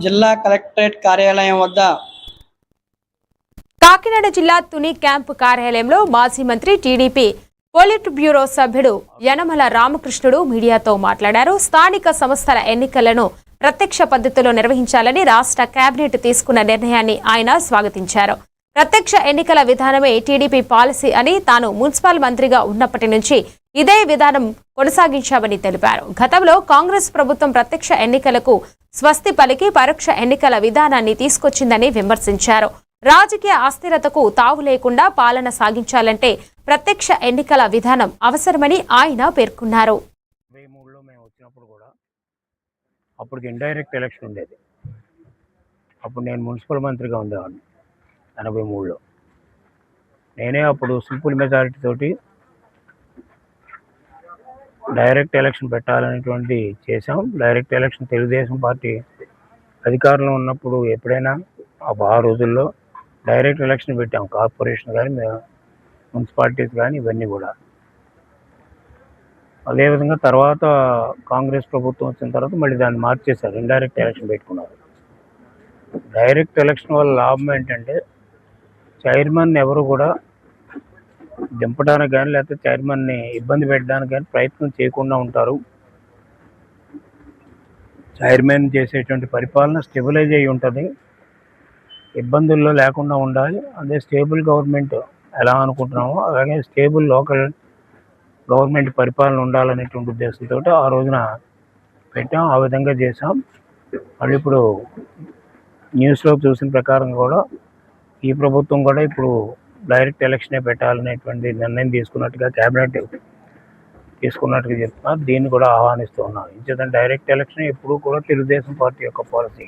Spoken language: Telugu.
జిల్లా కలెక్టరేట్ కార్యాలయం వద్ద కాకినాడ జిల్లా తుని క్యాంపు కార్యాలయంలో మాజీ మంత్రి టీడీపీ పొలిట్ బ్యూరో సభ్యుడు యనమల రామకృష్ణుడు మీడియాతో మాట్లాడారు. స్థానిక సంస్థల ఎన్నికలను ప్రత్యక్ష పద్ధతిలో నిర్వహించాలని రాష్ట్ర కేబినెట్ తీసుకున్న నిర్ణయాన్ని ఆయన స్వాగతించారు. ప్రత్యక్ష ఎన్నికల విధానమే టీడీపీ పాలసీ అని, తాను మున్సిపల్ మంత్రిగా ఉన్నప్పటి నుంచి ఇదే విధానం కొనసాగించామని తెలిపారు. గతంలో కాంగ్రెస్ ప్రభుత్వం ప్రత్యక్ష ఎన్నికలకు స్వస్తి పలికి పరోక్ష ఎన్నికల విధానాన్ని తీసుకొచ్చిందని విమర్శించారు. రాజకీయ అస్థిరతకు తావు లేకుండా పాలన సాగించాలంటే ప్రత్యక్ష ఎన్నికల విధానం అవసరమని ఆయన పేర్కొన్నారు. అప్పుడు ఇండైరెక్ట్ ఎలక్షన్ ఉండేది. అప్పుడు నేను మున్సిపల్ మంత్రిగా ఉండేవాడిని 83లో. నేనే అప్పుడు సింపుల్ మెజారిటీ తోటి డైరెక్ట్ ఎలక్షన్ పెట్టాలనేటువంటి చేసాం. డైరెక్ట్ ఎలక్షన్ తెలుగుదేశం పార్టీ అధికారంలో ఉన్నప్పుడు ఎప్పుడైనా ఆ రోజుల్లో డైరెక్ట్ ఎలక్షన్ పెట్టాం. కార్పొరేషన్ కానీ మున్సిపాలిటీస్ కానీ ఇవన్నీ కూడా. అదేవిధంగా తర్వాత కాంగ్రెస్ ప్రభుత్వం వచ్చిన తర్వాత మళ్ళీ దాన్ని మార్చేశారు, ఇండైరెక్ట్ ఎలక్షన్ పెట్టుకున్నారు. డైరెక్ట్ ఎలక్షన్ వల్ల లాభం ఏంటంటే చైర్మన్ ఎవరు కూడా దింపడానికి కానీ లేకపోతే చైర్మన్ని ఇబ్బంది పెట్టడానికి కానీ ప్రయత్నం చేయకుండా ఉంటారు. చైర్మన్ చేసేటువంటి పరిపాలన స్టెబిలైజ్ అయి ఉంటుంది, ఇబ్బందుల్లో లేకుండా ఉండాలి. అదే స్టేబుల్ గవర్నమెంట్ ఎలా అనుకుంటున్నామో అలాగే స్టేబుల్ లోకల్ గవర్నమెంట్ పరిపాలన ఉండాలనేటువంటి ఉద్దేశంతో ఆ రోజున పెట్టాం. ఆ విధంగా చేసాం. మళ్ళీ ఇప్పుడు న్యూస్లో చూసిన ప్రకారం కూడా ఈ ప్రభుత్వం కూడా ఇప్పుడు డైరెక్ట్ ఎలక్షనే పెట్టాలనేటువంటి నిర్ణయం తీసుకున్నట్టుగా క్యాబినెట్ తీసుకున్నట్టుగా చెప్తున్నారు. దీన్ని కూడా ఆహ్వానిస్తూ ఉన్నారు. ఇంకేదంటే డైరెక్ట్ ఎలక్షన్ ఎప్పుడూ కూడా తెలుగుదేశం పార్టీ యొక్క పాలసీ.